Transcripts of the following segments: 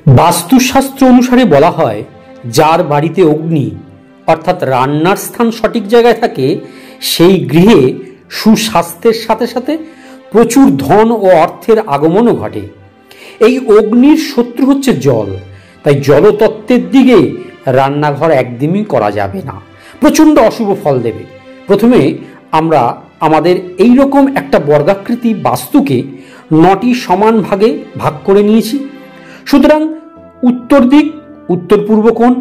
বাস্তুশাস্ত্র অনুসারে বলা হয়, যার বাড়িতে অগ্নি অর্থাৎ রান্নার স্থান সঠিক জায়গায় থাকে সেই গৃহে সুস্বাস্থ্যের সাথে সাথে প্রচুর ধন ও অর্থের আগমনও ঘটে। এই অগ্নির শত্রু হচ্ছে জল, তাই জলতত্ত্বের দিকে রান্নাঘর একদমই করা যাবে না, প্রচণ্ড অশুভ ফল দেবে। প্রথমে আমরা আমাদের এই রকম একটা বর্গাকৃতি বাস্তুকে 9টি সমান ভাগে ভাগ করে নিয়েছি। সুতরাং উত্তর দিক, উত্তর পূর্ব কোণ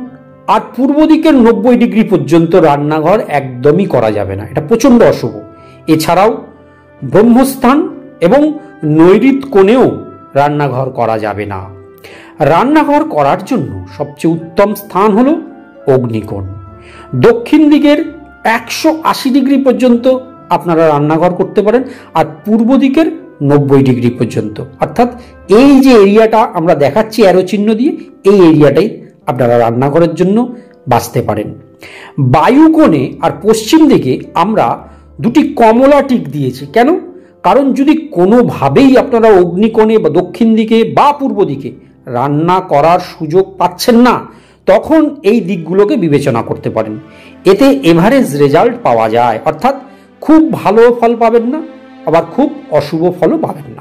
আর পূর্ব দিকের 90 ডিগ্রি পর্যন্ত রান্নাঘর একদমই করা যাবে না, এটা প্রচণ্ড অশুভ। এছাড়াও ব্রহ্মস্থান এবং নৈঋত কোণেও রান্নাঘর করা যাবে না। রান্নাঘর করার জন্য সবচেয়ে উত্তম স্থান হলো অগ্নিকোণ। দক্ষিণ দিকের 180 ডিগ্রি পর্যন্ত আপনারা রান্নাঘর করতে পারেন, আর পূর্ব দিকের 90 ডিগ্রি পর্যন্ত, অর্থাৎ এই যে এরিয়াটা আমরা দেখাচ্ছি অ্যারো চিহ্ন দিয়ে, এই এরিয়াটাই আপনারা রান্নাঘরের জন্য বাছতে পারেন। বায়ুকোণে আর পশ্চিম দিকে আমরা দুটি কমলা টিক দিয়েছি। কেন? কারণ যদি কোনোভাবেই আপনারা অগ্নিকোণে বা দক্ষিণ দিকে বা পূর্ব দিকে রান্না করার সুযোগ পাচ্ছেন না, তখন এই দিকগুলোকে বিবেচনা করতে পারেন। এতে এভারেজ রেজাল্ট পাওয়া যায়, অর্থাৎ খুব ভালো ফল পাবেন না, আবার খুব অশুভ ফলও পাবেন না।